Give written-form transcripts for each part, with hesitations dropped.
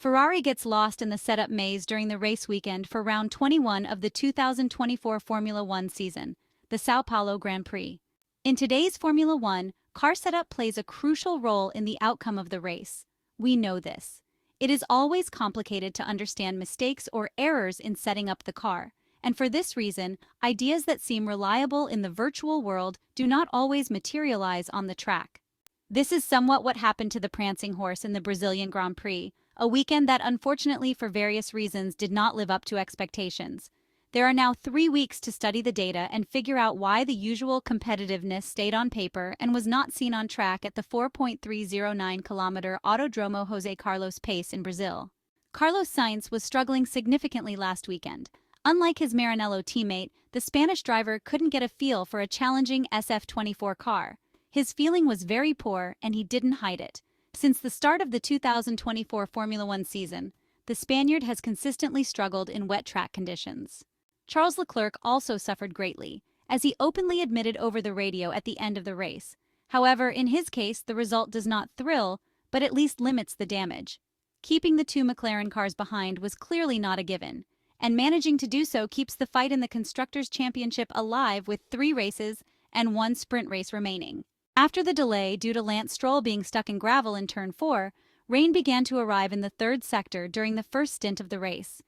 Ferrari gets lost in the setup maze during the race weekend for round 21 of the 2024 Formula One season, the Sao Paulo Grand Prix. In today's Formula One, car setup plays a crucial role in the outcome of the race. We know this. It is always complicated to understand mistakes or errors in setting up the car, and for this reason, ideas that seem reliable in the virtual world do not always materialize on the track. This is somewhat what happened to the prancing horse in the Brazilian Grand Prix, a weekend that unfortunately for various reasons did not live up to expectations. There are now 3 weeks to study the data and figure out why the usual competitiveness stayed on paper and was not seen on track at the 4.309-kilometer Autodromo Jose Carlos Pace in Brazil. Carlos Sainz was struggling significantly last weekend. Unlike his Maranello teammate, the Spanish driver couldn't get a feel for a challenging SF24 car. His feeling was very poor and he didn't hide it. Since the start of the 2024 Formula One season, the Spaniard has consistently struggled in wet track conditions. Charles Leclerc also suffered greatly, as he openly admitted over the radio at the end of the race. However, in his case, the result does not thrill, but at least limits the damage. Keeping the two McLaren cars behind was clearly not a given, and managing to do so keeps the fight in the Constructors' Championship alive with 3 races and 1 sprint race remaining. After the delay due to Lance Stroll being stuck in gravel in Turn 4, rain began to arrive in the 3rd sector during the first stint of the race.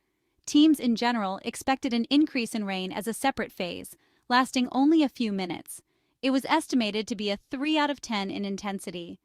Teams in general expected an increase in rain as a separate phase, lasting only a few minutes. It was estimated to be a 3 out of 10 in intensity.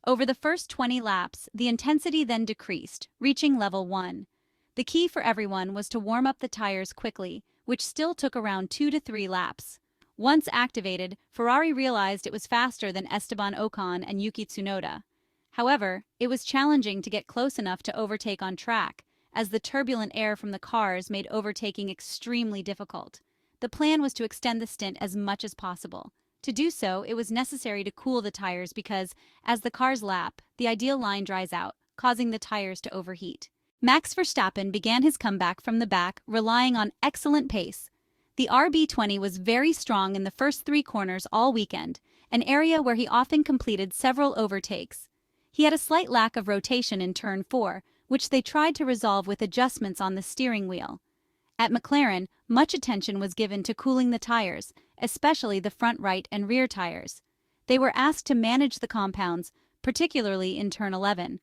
Over the first 20 laps, the intensity then decreased, reaching level 1. The key for everyone was to warm up the tires quickly, which still took around 2 to 3 laps. Once activated, Ferrari realized it was faster than Esteban Ocon and Yuki Tsunoda. However, it was challenging to get close enough to overtake on track, as the turbulent air from the cars made overtaking extremely difficult. The plan was to extend the stint as much as possible. To do so, it was necessary to cool the tires because, as the cars lap, the ideal line dries out, causing the tires to overheat. Max Verstappen began his comeback from the back, relying on excellent pace. The RB20 was very strong in the first 3 corners all weekend, an area where he often completed several overtakes. He had a slight lack of rotation in Turn 4, which they tried to resolve with adjustments on the steering wheel. At McLaren, much attention was given to cooling the tires, especially the front right and rear tires. They were asked to manage the compounds, particularly in Turn 11.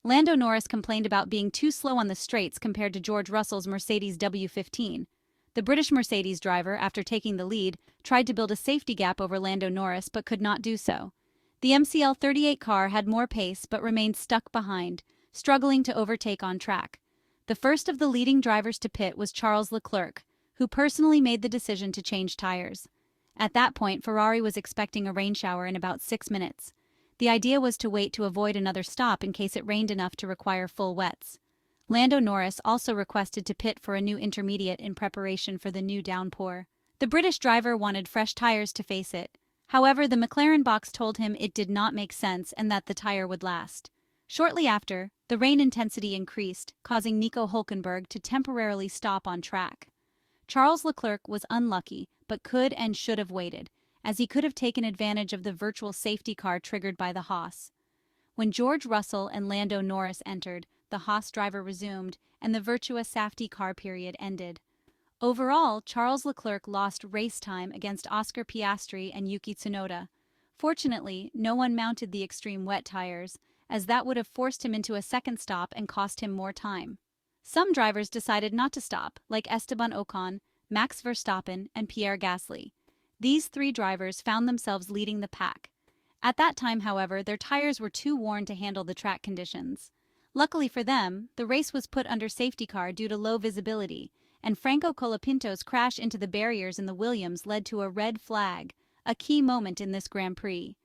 Lando Norris complained about being too slow on the straights compared to George Russell's Mercedes W15. The British Mercedes driver, after taking the lead, tried to build a safety gap over Lando Norris but could not do so. The MCL38 car had more pace but remained stuck behind, struggling to overtake on track. The first of the leading drivers to pit was Charles Leclerc, who personally made the decision to change tires. At that point, Ferrari was expecting a rain shower in about 6 minutes. The idea was to wait to avoid another stop in case it rained enough to require full wets. Lando Norris also requested to pit for a new intermediate in preparation for the new downpour. The British driver wanted fresh tires to face it. However, the McLaren box told him it did not make sense and that the tire would last. Shortly after, the rain intensity increased, causing Nico Hülkenberg to temporarily stop on track. Charles Leclerc was unlucky, but could and should have waited, as he could have taken advantage of the virtual safety car triggered by the Haas. When George Russell and Lando Norris entered, the Haas driver resumed, and the virtuous safety car period ended. Overall, Charles Leclerc lost race time against Oscar Piastri and Yuki Tsunoda. Fortunately, no one mounted the extreme wet tires, as that would have forced him into a second stop and cost him more time. Some drivers decided not to stop, like Esteban Ocon, Max Verstappen, and Pierre Gasly. These 3 drivers found themselves leading the pack. At that time, however, their tires were too worn to handle the track conditions. Luckily for them, the race was put under safety car due to low visibility, and Franco Colapinto's crash into the barriers in the Williams led to a red flag, a key moment in this Grand Prix.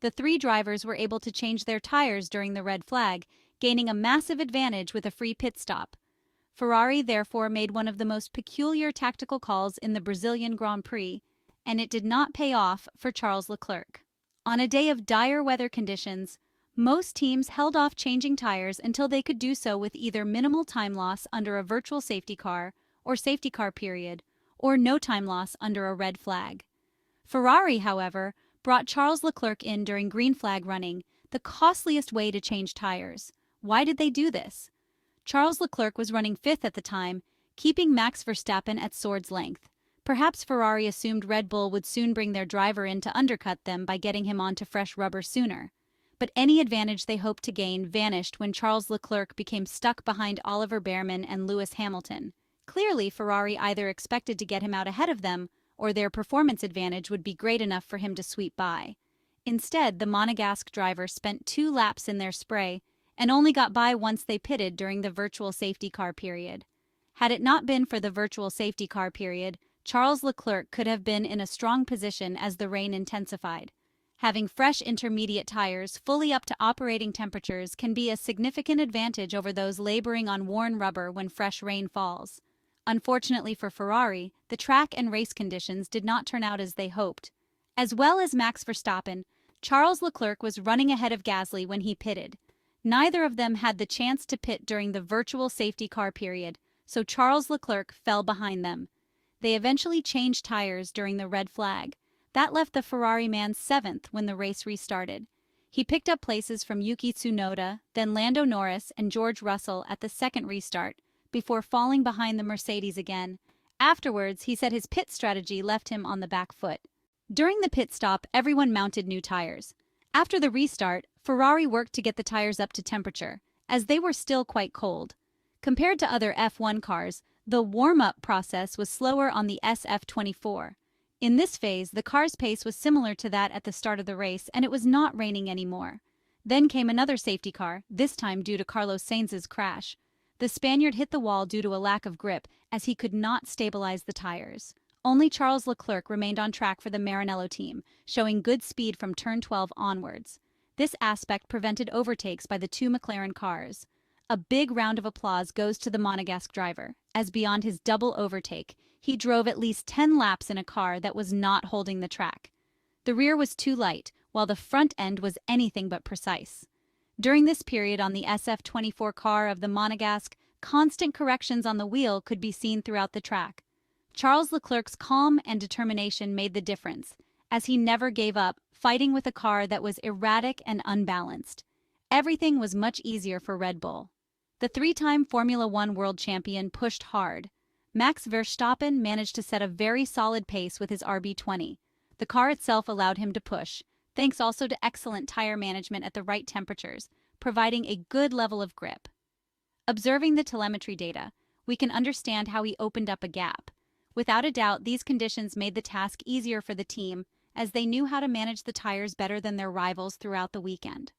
The 3 drivers were able to change their tires during the red flag, gaining a massive advantage with a free pit stop. Ferrari therefore made one of the most peculiar tactical calls in the Brazilian Grand Prix, and it did not pay off for Charles Leclerc. On a day of dire weather conditions, most teams held off changing tires until they could do so with either minimal time loss under a virtual safety car or safety car period, or no time loss under a red flag. Ferrari, however, brought Charles Leclerc in during green flag running, the costliest way to change tires. Why did they do this? Charles Leclerc was running fifth at the time, keeping Max Verstappen at sword's length. Perhaps Ferrari assumed Red Bull would soon bring their driver in to undercut them by getting him onto fresh rubber sooner. But any advantage they hoped to gain vanished when Charles Leclerc became stuck behind Oliver Bearman and Lewis Hamilton. Clearly, Ferrari either expected to get him out ahead of them, or their performance advantage would be great enough for him to sweep by. Instead, the Monegasque driver spent 2 laps in their spray and only got by once they pitted during the virtual safety car period. Had it not been for the virtual safety car period, Charles Leclerc could have been in a strong position as the rain intensified. Having fresh intermediate tires fully up to operating temperatures can be a significant advantage over those laboring on worn rubber when fresh rain falls. Unfortunately for Ferrari, the track and race conditions did not turn out as they hoped. As well as Max Verstappen, Charles Leclerc was running ahead of Gasly when he pitted. Neither of them had the chance to pit during the virtual safety car period, so Charles Leclerc fell behind them. They eventually changed tires during the red flag. That left the Ferrari man 7th when the race restarted. He picked up places from Yuki Tsunoda, then Lando Norris and George Russell at the second restart, before falling behind the Mercedes again. Afterwards, he said his pit strategy left him on the back foot. During the pit stop, everyone mounted new tires. After the restart, Ferrari worked to get the tires up to temperature, as they were still quite cold. Compared to other F1 cars, the warm-up process was slower on the SF24. In this phase, the car's pace was similar to that at the start of the race, and it was not raining anymore. Then came another safety car, this time due to Carlos Sainz's crash. The Spaniard hit the wall due to a lack of grip, as he could not stabilize the tires. Only Charles Leclerc remained on track for the Maranello team, showing good speed from turn 12 onwards. This aspect prevented overtakes by the 2 McLaren cars. A big round of applause goes to the Monegasque driver, as beyond his double overtake, he drove at least 10 laps in a car that was not holding the track. The rear was too light, while the front end was anything but precise. During this period on the SF24 car of the Monegasque, constant corrections on the wheel could be seen throughout the track. Charles Leclerc's calm and determination made the difference, as he never gave up, fighting with a car that was erratic and unbalanced. Everything was much easier for Red Bull. The 3-time Formula One world champion pushed hard. Max Verstappen managed to set a very solid pace with his RB20. The car itself allowed him to push, thanks also to excellent tire management at the right temperatures, providing a good level of grip. Observing the telemetry data, we can understand how he opened up a gap. Without a doubt, these conditions made the task easier for the team, as they knew how to manage the tires better than their rivals throughout the weekend.